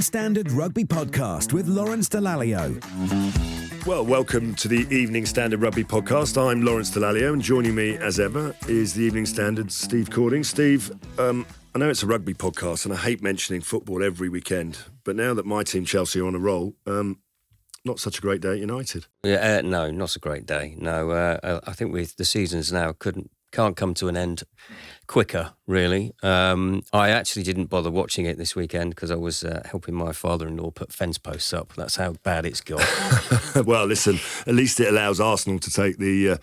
Standard Rugby Podcast with Lawrence Dallaglio. Well, welcome to the Evening Standard Rugby Podcast. I'm Lawrence Dallaglio, and joining me as ever is the Evening Standard's Steve Cording. Steve, I know it's a rugby podcast and I hate mentioning football every weekend, but now that my team Chelsea are on a roll, not such a great day at United. Yeah, no, not a great day. No, I think the seasons now can't come to an end quicker, really. I actually didn't bother watching it this weekend because I was helping my father-in-law put fence posts up. That's how bad it's got. Well, listen, at least it allows Arsenal to take the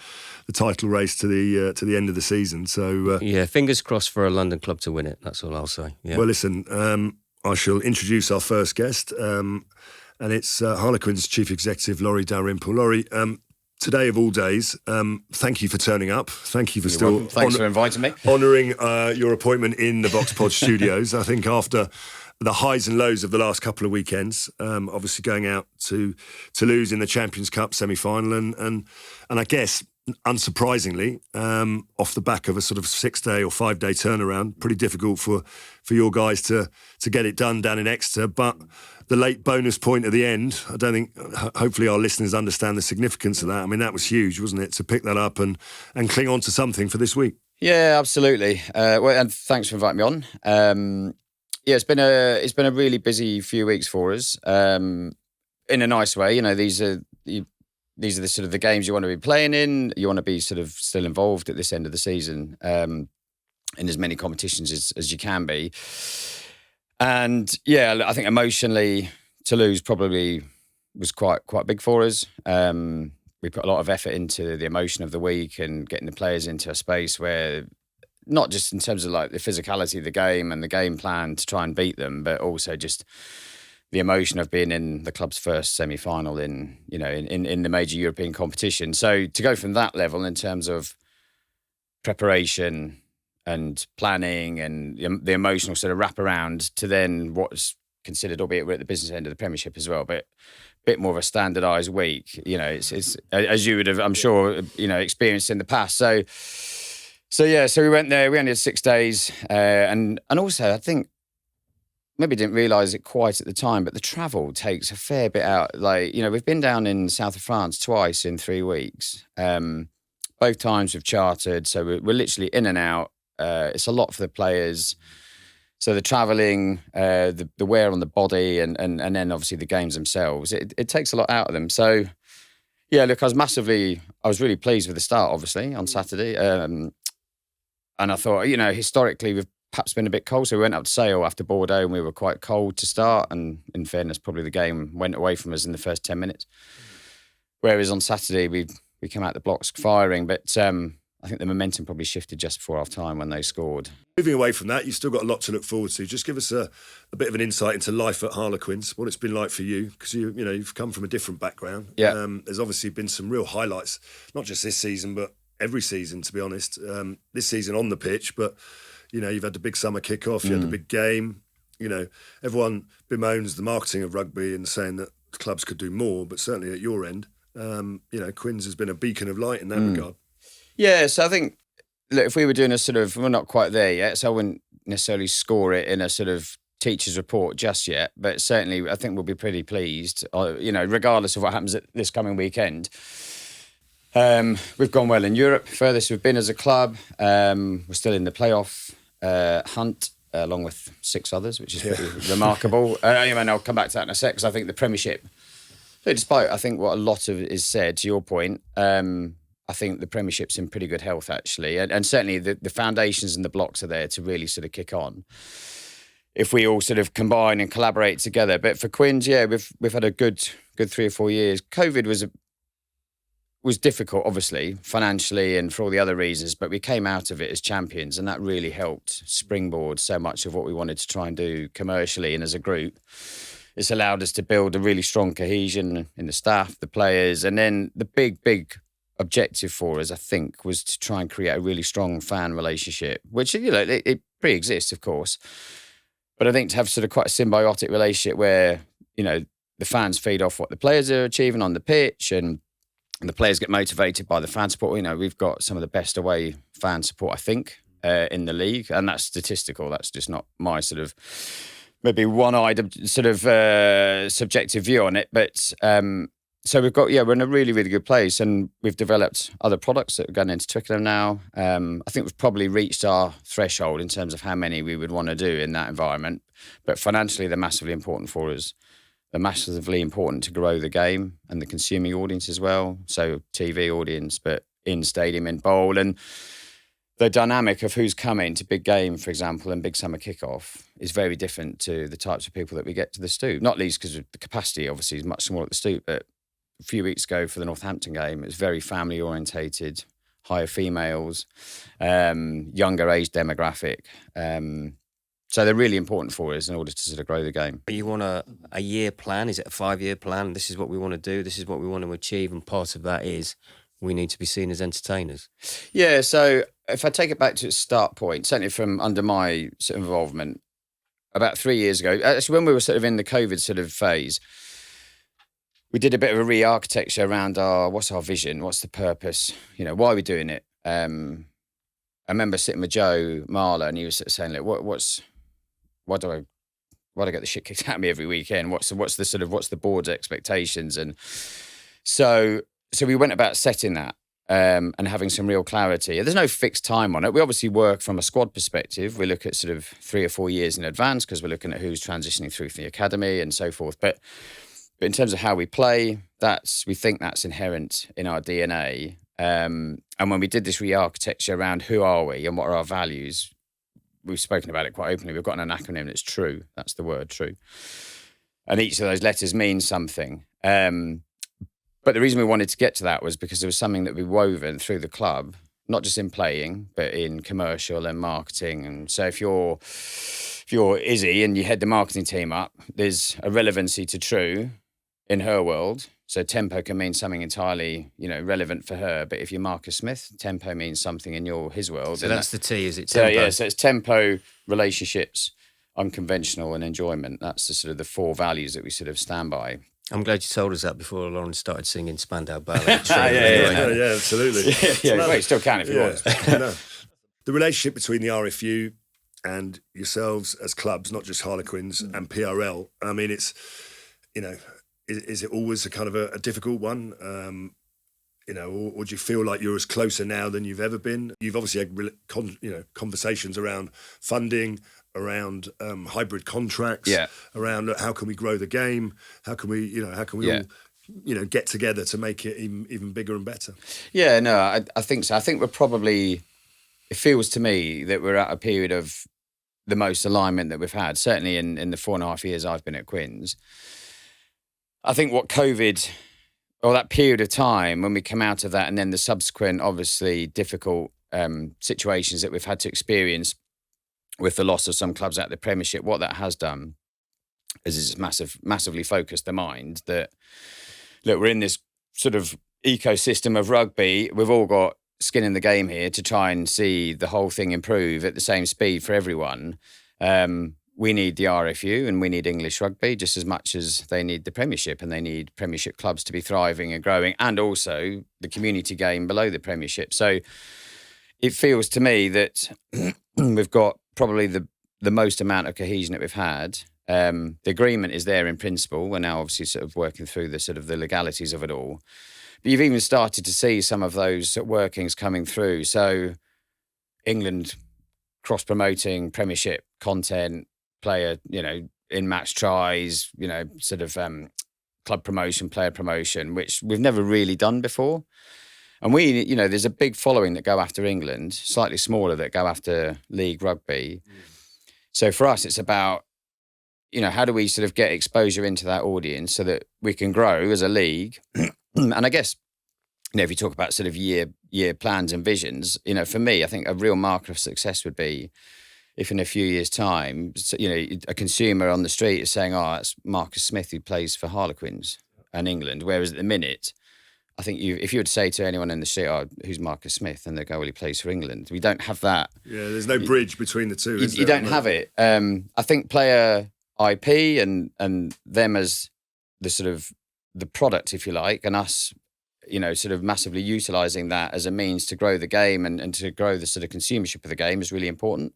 title race to the end of the season. So yeah, fingers crossed for a London club to win it. That's all I'll say. Yeah. Well, listen, I shall introduce our first guest, and it's Harlequins Chief Executive Laurie Dalrymple. Laurie, today of all days, thank you for turning up. Thank you for Thanks for inviting me. Honouring your appointment in the VoxPod studios. I think after the highs and lows of the last couple of weekends, obviously going out to lose in the Champions Cup semi-final and I guess, unsurprisingly, off the back of a sort of 6-day or 5-day turnaround, pretty difficult for your guys to get it done down in Exeter. But the late bonus point at the end, I don't think, hopefully our listeners understand the significance of that. I mean, that was huge, wasn't it, to pick that up and cling on to something for this week? Yeah, absolutely. And thanks for inviting me on. Yeah, it's been a really busy few weeks for us. In a nice way, you know, these are the sort of the games you want to be playing in. You want to be sort of still involved at this end of the season in as many competitions as you can be. And yeah, I think emotionally, Toulouse probably was quite big for us. We put a lot of effort into the emotion of the week and getting the players into a space where, not just in terms of like the physicality of the game and the game plan to try and beat them, but also just the emotion of being in the club's first semi-final in the major European competition. So to go from that level in terms of preparation and planning and the emotional sort of wraparound to then what's considered, albeit we're at the business end of the Premiership as well, but a bit more of a standardised week. You know, it's as you would have, I'm sure, experienced in the past. So we went there. We only had 6 days, and also I think maybe didn't realise it quite at the time, but the travel takes a fair bit out. Like, you know, we've been down in south of France twice in 3 weeks. Both times we've chartered, so we're literally in and out. It's a lot for the players. So the travelling, the wear on the body, and then obviously the games themselves, it takes a lot out of them. So, yeah, look, I was really pleased with the start, obviously, on Saturday. And I thought, you know, historically we've perhaps been a bit cold. So we went up to Sale after Bordeaux and we were quite cold to start. And in fairness, probably the game went away from us in the first 10 minutes. Whereas on Saturday, we came out the blocks firing. But I think the momentum probably shifted just before half-time when they scored. Moving away from that, you've still got a lot to look forward to. Just give us a bit of an insight into life at Harlequins, what it's been like for you, because you've come from a different background. Yeah. There's obviously been some real highlights, not just this season, but every season, to be honest. This season on the pitch, but you know, you've had the big summer kick-off, you had the big game. You know, everyone bemoans the marketing of rugby and saying that clubs could do more, but certainly at your end, Quins has been a beacon of light in that regard. Yeah, so I think, look, if we were doing a sort of, we're not quite there yet, so I wouldn't necessarily score it in a sort of teacher's report just yet, but certainly I think we'll be pretty pleased, regardless of what happens at this coming weekend. We've gone well in Europe, furthest we've been as a club. We're still in the playoff hunt, along with 6 others, which is pretty remarkable. And I'll come back to that in a sec, because I think the Premiership, despite I think what a lot of it is said, to your point, I think the Premiership's in pretty good health, actually. And certainly the foundations and the blocks are there to really sort of kick on if we all sort of combine and collaborate together. But for Quins, yeah, we've had a good 3 or 4 years. COVID was difficult, obviously, financially and for all the other reasons, but we came out of it as champions, and that really helped springboard so much of what we wanted to try and do commercially and as a group. It's allowed us to build a really strong cohesion in the staff, the players, and then the big objective for us, I think, was to try and create a really strong fan relationship, which, it pre-exists, of course. But I think to have sort of quite a symbiotic relationship where, the fans feed off what the players are achieving on the pitch, and the players get motivated by the fan support. We've got some of the best away fan support, I think, in the league, and that's statistical. That's just not my sort of maybe one-eyed sort of subjective view on it. But so we're in a really, really good place, and we've developed other products that are going into Twickenham now. I think we've probably reached our threshold in terms of how many we would want to do in that environment. But financially, they're massively important for us. They're massively important to grow the game and the consuming audience as well. So TV audience, but in stadium, in bowl. And the dynamic of who's coming to big game, for example, and big summer kickoff is very different to the types of people that we get to the Stoop. Not least because the capacity, obviously, is much smaller at the Stoop. But a few weeks ago for the Northampton game, it was very family orientated, higher females, younger age demographic. So they're really important for us in order to sort of grow the game. You want a year plan? Is it a 5-year plan? This is what we want to do. This is what we want to achieve. And part of that is we need to be seen as entertainers. Yeah, so if I take it back to its start point, certainly from under my sort of involvement, about 3 years ago, actually when we were sort of in the COVID sort of phase, we did a bit of a re-architecture around what's our vision, what's the purpose, why are we doing it? I remember sitting with Joe Marler and he was sort of saying, look, why do I get the shit kicked out of me every weekend? What's the board's expectations? And so we went about setting that and having some real clarity. There's no fixed time on it. We obviously work from a squad perspective. We look at sort of 3 or 4 years in advance because we're looking at who's transitioning through from the academy and so forth. But in terms of how we play, we think that's inherent in our DNA. And when we did this re-architecture around who are we and what are our values, we've spoken about it quite openly. We've got an acronym that's TRUE. That's the word, TRUE. And each of those letters means something. But the reason we wanted to get to that was because there was something that we woven through the club, not just in playing, but in commercial and marketing. And so if you're Izzy and you head the marketing team up, there's a relevancy to TRUE in her world. So tempo can mean something entirely, relevant for her. But if you're Marcus Smith, tempo means something in his world. So that's the T, is it? Tempo? So yeah, so it's tempo, relationships, unconventional, and enjoyment. That's the sort of the 4 values that we sort of stand by. I'm glad you told us that before Lauren started singing Spandau Ballet. Yeah, absolutely. Well, you still can if you want. No. The relationship between the RFU and yourselves as clubs, not just Harlequins and PRL, I mean, it's, is it always a kind of a difficult one? Or do you feel like you're as closer now than you've ever been? You've obviously had conversations around funding, around hybrid contracts, around how can we grow the game? How can we all get together to make it even bigger and better? Yeah, no, I think so. I think it feels to me that we're at a period of the most alignment that we've had, certainly in the 4.5 years I've been at Quins. I think what COVID, or that period of time when we come out of that and then the subsequent, obviously, difficult situations that we've had to experience with the loss of some clubs out of the Premiership, what that has done is it's massively focused the mind that, look, we're in this sort of ecosystem of rugby. We've all got skin in the game here to try and see the whole thing improve at the same speed for everyone. We need the RFU and we need English rugby just as much as they need the Premiership, and they need Premiership clubs to be thriving and growing, and also the community game below the Premiership. So it feels to me that we've got probably the most amount of cohesion that we've had. The agreement is there in principle. We're now obviously sort of working through the sort of the legalities of it all. But you've even started to see some of those workings coming through. So England cross-promoting Premiership content, player, in-match tries, club promotion, player promotion, which we've never really done before. And we, there's a big following that go after England, slightly smaller that go after league rugby. So for us, it's about, how do we sort of get exposure into that audience so that we can grow as a league? And I guess, if you talk about sort of year plans and visions, for me, I think a real marker of success would be if in a few years' time, a consumer on the street is saying, oh, that's Marcus Smith who plays for Harlequins and England. Whereas at the minute, I think if you would say to anyone in the street, oh, who's Marcus Smith? And they go, well, he plays for England. We don't have that. Yeah, there's no bridge between the two. You don't have it. I think player IP and them as the sort of the product, if you like, and us, sort of massively utilising that as a means to grow the game and to grow the sort of consumership of the game is really important.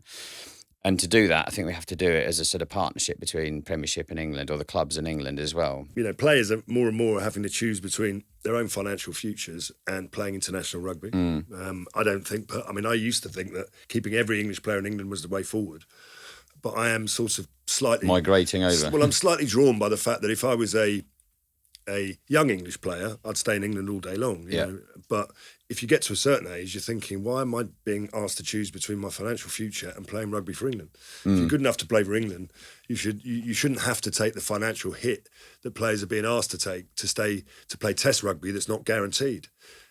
And to do that, I think we have to do it as a sort of partnership between Premiership and England, or the clubs in England as well. Players are more and more having to choose between their own financial futures and playing international rugby. I don't think, I used to think that keeping every English player in England was the way forward. But I am sort of slightly... migrating over. Well, I'm slightly drawn by the fact that if I was a young English player, I'd stay in England all day long. You know? But if you get to a certain age, you're thinking, why am I being asked to choose between my financial future and playing rugby for England? If you're good enough to play for England, you shouldn't have to take the financial hit that players are being asked to take to play Test rugby that's not guaranteed.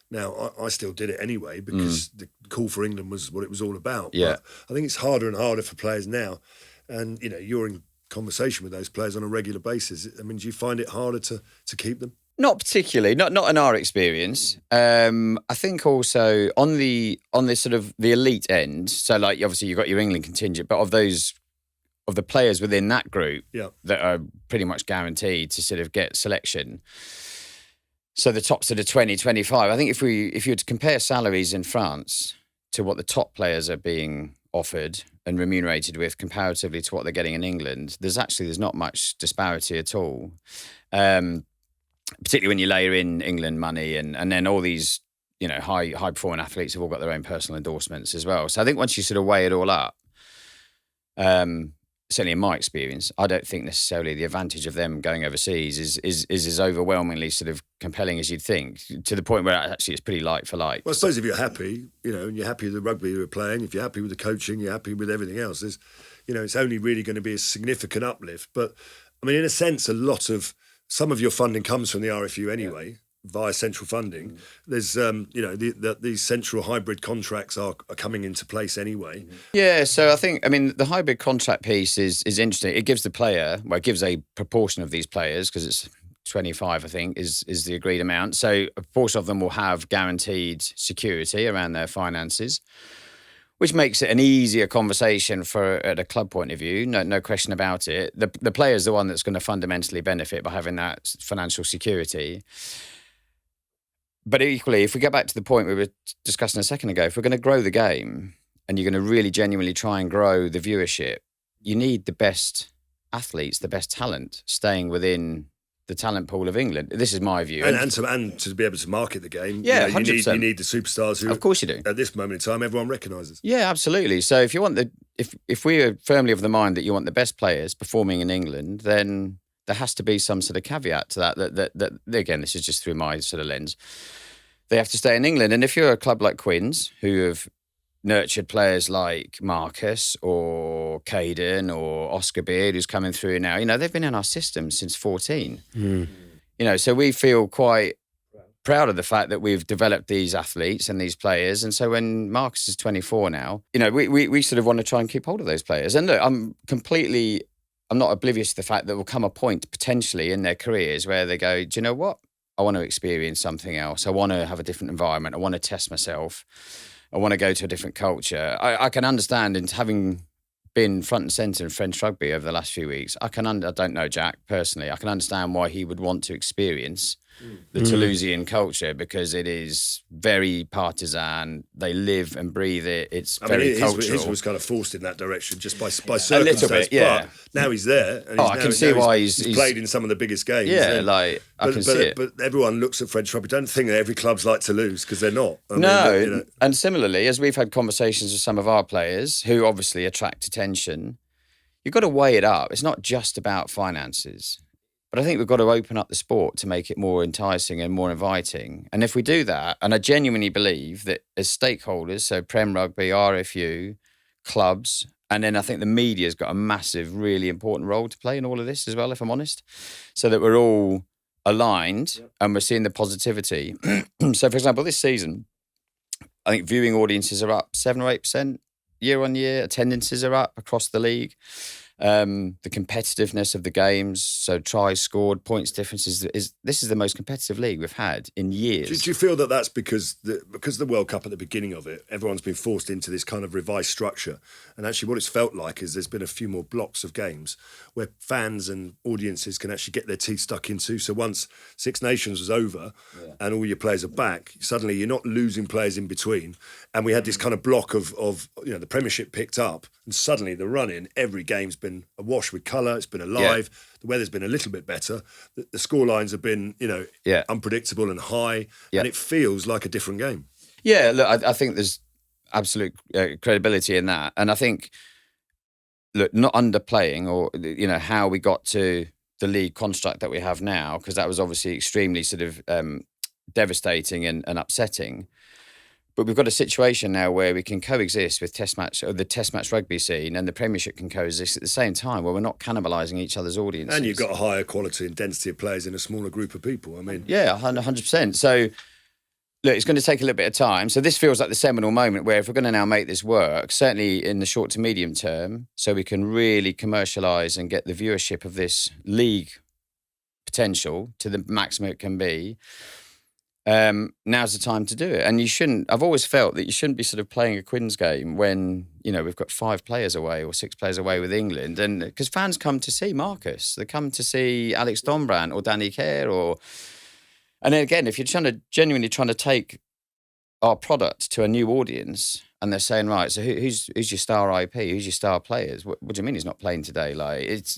Now, I still did it anyway because the call for England was what it was all about. Yeah. But I think it's harder and harder for players now. And, you're in conversation with those players on a regular basis. I mean, do you find it harder to keep them? Not particularly, not in our experience. I think also on the sort of the elite end, so like obviously you've got your England contingent, but of the players within that group that are pretty much guaranteed to sort of get selection. So the top sort of 20, 25, I think if you were to compare salaries in France to what the top players are being offered and remunerated with comparatively to what they're getting in England, there's not much disparity at all. Particularly when you layer in England money and then all these, high performing athletes have all got their own personal endorsements as well. So I think once you sort of weigh it all up, certainly in my experience, I don't think necessarily the advantage of them going overseas is as overwhelmingly sort of compelling as you'd think, to the point where actually it's pretty like for like. Well, I suppose if you're happy, and you're happy with the rugby you're playing, if you're happy with the coaching, you're happy with everything else, there's, it's only really going to be a significant uplift. But, I mean, in a sense, some of your funding comes from the RFU anyway, via central funding. There's, these central hybrid contracts are coming into place anyway. Yeah, so I think, the hybrid contract piece is interesting. It gives the player, it gives a proportion of these players, because it's 25, I think, is the agreed amount. So a proportion of them will have guaranteed security around their finances, which makes it an easier conversation at a club point of view, no question about it. The player is the one that's going to fundamentally benefit by having that financial security. But equally, if we get back to the point we were discussing a second ago, if we're going to grow the game and you're going to really genuinely try and grow the viewership, you need the best athletes, the best talent staying within the talent pool of England. This is my view. And to be able to market the game, yeah, you need the superstars who, of course you do, at this moment in time, everyone recognises. Yeah, absolutely. So if you want if we are firmly of the mind that you want the best players performing in England, then there has to be some sort of caveat to that again, this is just through my sort of lens. They have to stay in England. And if you're a club like Quins, who have nurtured players like Marcus or Caden or Oscar Beard, who's coming through now, they've been in our system since 14. So we feel quite proud of the fact that we've developed these athletes and these players. And so when Marcus is 24 now, we sort of want to try and keep hold of those players. And look, I'm not oblivious to the fact that there will come a point potentially in their careers where they go, do you know what? I want to experience something else. I want to have a different environment. I want to test myself. I want to go to a different culture. I can understand, and having been front and centre in French rugby over the last few weeks, I don't know Jack personally. I can understand why he would want to experience the Toulousian culture, because it is very partisan. They live and breathe it. It's very cultural. His was kind of forced in that direction just by circumstance. A little bit, yeah. But now he's there. And I can see why he's played in some of the biggest games. Yeah, I can see it. But everyone looks at French rugby. Don't think that every club's like Toulouse, because they're not. And similarly, as we've had conversations with some of our players who obviously attract attention, you've got to weigh it up. It's not just about finances. But I think we've got to open up the sport to make it more enticing and more inviting. And if we do that, and I genuinely believe that as stakeholders, so Prem Rugby, RFU, clubs, and then I think the media's got a massive, really important role to play in all of this as well, if I'm honest, so that we're all aligned and we're seeing the positivity. So, for example, this season, I think viewing audiences are up 7 or 8% year on year. Attendances are up across the league. the competitiveness of the games. So tries scored, points differences. This is the most competitive league we've had in years. Do you feel that that's because the World Cup at the beginning of it, everyone's been forced into this kind of revised structure, and actually what it's felt like is there's been a few more blocks of games where fans and audiences can actually get their teeth stuck into. So once Six Nations was over and all your players are back, suddenly you're not losing players in between. And we had this kind of block of the Premiership picked up, and suddenly the run-in, every game's been awash with colour, it's been alive, the weather's been a little bit better, the score lines have been, unpredictable and high, and it feels like a different game. Yeah, look, I think there's absolute credibility in that. And I think, look, not underplaying or, how we got to the league construct that we have now, because that was obviously extremely sort of devastating and upsetting. But we've got a situation now where we can coexist with the test match rugby scene, and the Premiership can coexist at the same time, where we're not cannibalising each other's audiences. And you've got a higher quality and density of players in a smaller group of people. I mean, yeah, 100%. So, look, it's going to take a little bit of time. So this feels like the seminal moment where if we're going to now make this work, certainly in the short to medium term, so we can really commercialise and get the viewership of this league potential to the maximum it can be. Now's the time to do it. And I've always felt that you shouldn't be sort of playing a Quins game when, we've got 5 players away or 6 players away with England. And because fans come to see Marcus, they come to see Alex Dombrandt or Danny Kerr and then again, if you're genuinely trying to take our product to a new audience and they're saying, right, so who's your star IP? Who's your star players? What do you mean he's not playing today?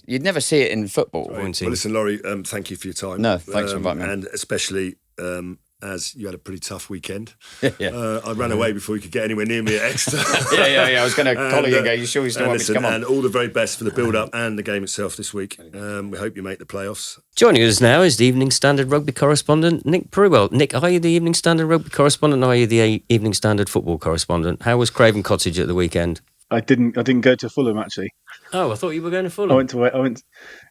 You'd never see it in football. Well, listen, Laurie, thank you for your time. No, thanks for inviting me. And especially as you had a pretty tough weekend. Yeah. I ran away before you could get anywhere near me at Exeter. yeah. I was going to call you and go, you sure you still want me to come on? And all the very best for the build-up and the game itself this week. We hope you make the playoffs. Joining us now is the Evening Standard Rugby correspondent, Nick Purewal. Nick, are you the Evening Standard Rugby correspondent or are you the Evening Standard football correspondent? How was Craven Cottage at the weekend? I didn't go to Fulham, actually. Oh, I thought you were going to Fulham.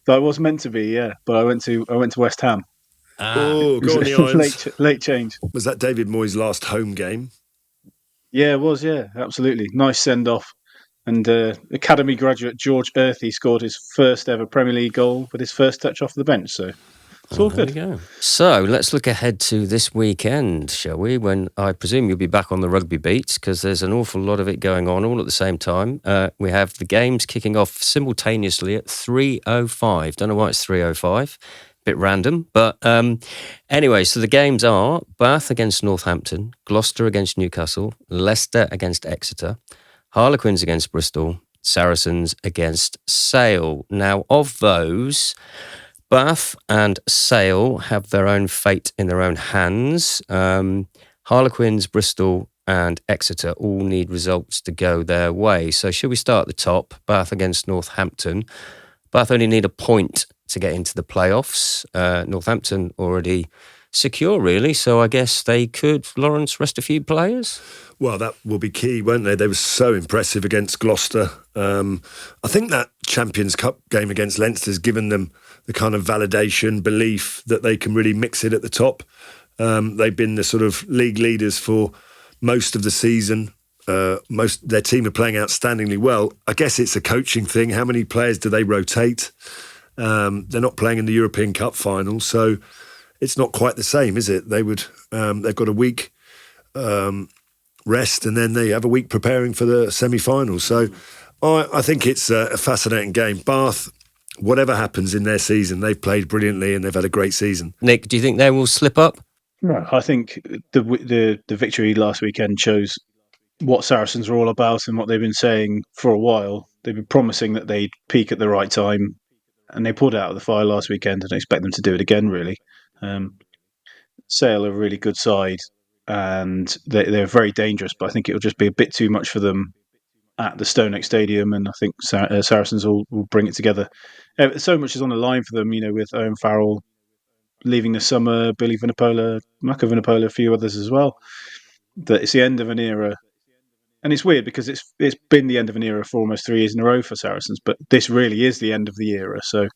I was meant to be, yeah, but I went to West Ham. Oh, go on the Irons. Late change. Was that David Moyes' last home game? Yeah, it was, yeah, absolutely. Nice send-off. And academy graduate George Earthy scored his first ever Premier League goal with his first touch off the bench, so it's all good. There you go. So let's look ahead to this weekend, shall we? When I presume you'll be back on the rugby beats because there's an awful lot of it going on all at the same time. We have the games kicking off simultaneously at 3:05. Don't know why it's 3:05. Bit random, but anyway, so the games are Bath against Northampton, Gloucester against Newcastle, Leicester against Exeter, Harlequins against Bristol, Saracens against Sale. Now, of those, Bath and Sale have their own fate in their own hands. Harlequins, Bristol and Exeter all need results to go their way. So should we start at the top? Bath against Northampton. Bath only need a point to get into the playoffs. Northampton already secure, really. So I guess they could, Lawrence, rest a few players? Well, that will be key, won't they? They were so impressive against Gloucester. I think that Champions Cup game against Leinster has given them the kind of validation, belief that they can really mix it at the top. They've been the sort of league leaders for most of the season. Their team are playing outstandingly well. I guess it's a coaching thing. How many players do they rotate? They're not playing in the European Cup final, so it's not quite the same, is it? They've got a week rest and then they have a week preparing for the semi-finals. So I think it's a fascinating game. Bath, whatever happens in their season, they've played brilliantly and they've had a great season. Nick, do you think they will slip up? No, I think the victory last weekend shows what Saracens are all about and what they've been saying for a while. They've been promising that they'd peak at the right time, and they pulled out of the fire last weekend, and I expect them to do it again, really. Sale are a really good side, and they're very dangerous, but I think it'll just be a bit too much for them at the Stonex Stadium, and I think Saracens will bring it together. So much is on the line for them, with Owen Farrell leaving this summer, Billy Vunipola, Mako Vunipola, a few others as well, that it's the end of an era. And it's weird because it's been the end of an era for almost 3 years in a row for Saracens, but this really is the end of the era. So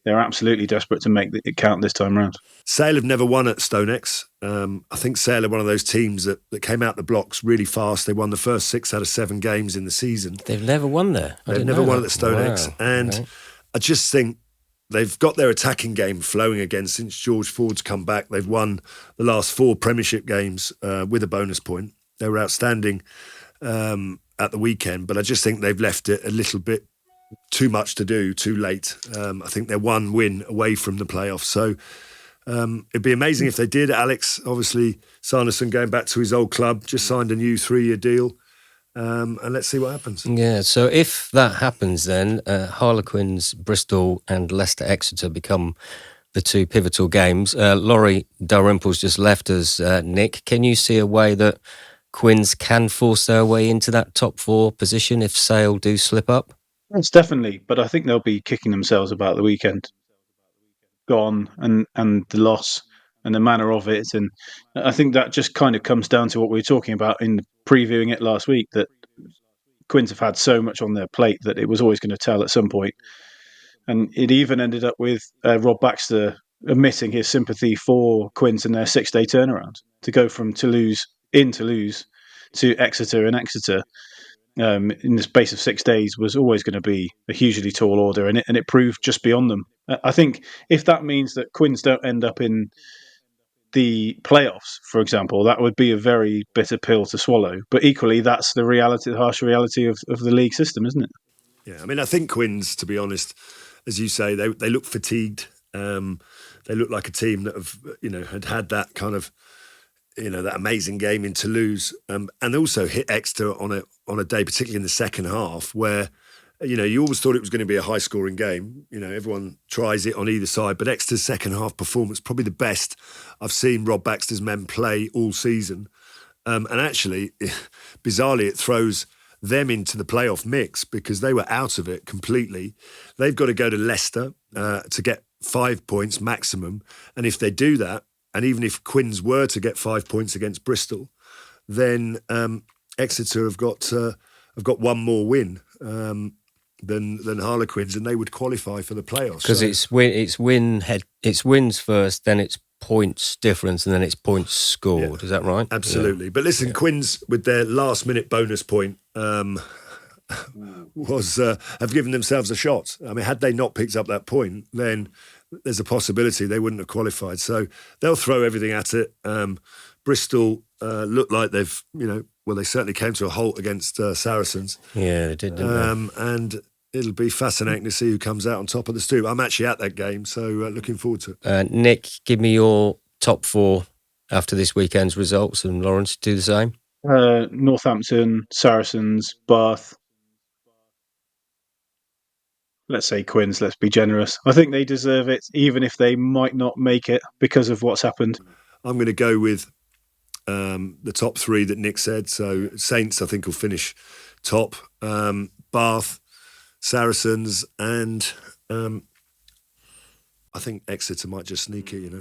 they're absolutely desperate to make it count this time round. Sale have never won at StoneX. I think Sale are one of those teams that came out the blocks really fast. They won the first 6 out of 7 games in the season. They've never won there. They've never won at the StoneX. Wow. And Okay. I just think they've got their attacking game flowing again since George Ford's come back. They've won the last 4 Premiership games with a bonus point. They were outstanding at the weekend, but I just think they've left it a little bit too much to do, too late. I think they're 1 win away from the playoffs. So it'd be amazing if they did. Alex, obviously, Sanderson going back to his old club, just signed a new 3-year deal. And let's see what happens. Yeah, so if that happens, then Harlequins, Bristol, and Leicester Exeter become the 2 pivotal games. Laurie Dalrymple's just left us, Nick. Can you see a way that Quins can force their way into that top 4 position if Sale do slip up? It's definitely, but I think they'll be kicking themselves about the weekend gone and the loss and the manner of it. And I think that just kind of comes down to what we were talking about in previewing it last week, that Quins have had so much on their plate that it was always going to tell at some point. And it even ended up with Rob Baxter admitting his sympathy for Quins and their 6-day turnaround to go from Toulouse to Exeter and Exeter in the space of 6 days was always going to be a hugely tall order, and it proved just beyond them. I think if that means that Quins don't end up in the playoffs, for example, that would be a very bitter pill to swallow. But equally, that's the reality, the harsh reality of the league system, isn't it? Yeah, I mean, I think Quins, to be honest, as you say, they look fatigued. They look like a team that had that kind of, that amazing game in Toulouse, and also hit Exeter on a day, particularly in the second half, where you always thought it was going to be a high scoring game. Everyone tries it on either side, but Exeter's second half performance probably the best I've seen Rob Baxter's men play all season, and actually, bizarrely, it throws them into the playoff mix because they were out of it completely. They've got to go to Leicester to get 5 points maximum, and if they do that, and even if Quins were to get 5 points against Bristol, then Exeter have got 1 more win than Harlequins, and they would qualify for the playoffs. Because it's wins first, then it's points difference, and then it's points scored. Yeah, is that right? Absolutely. Yeah. But listen, Quins with their last minute bonus point have given themselves a shot. I mean, had they not picked up that point, then there's a possibility they wouldn't have qualified. So they'll throw everything at it. Bristol look like they've, they certainly came to a halt against Saracens. Yeah, they did, didn't they? And it'll be fascinating to see who comes out on top of the stoop. I'm actually at that game, so looking forward to it. Nick, give me your top 4 after this weekend's results, and Lawrence, do the same. Northampton, Saracens, Bath. Let's say Quins, let's be generous. I think they deserve it, even if they might not make it because of what's happened. I'm going to go with the top 3 that Nick said. So Saints, I think, will finish top. Bath, Saracens, and I think Exeter might just sneak it,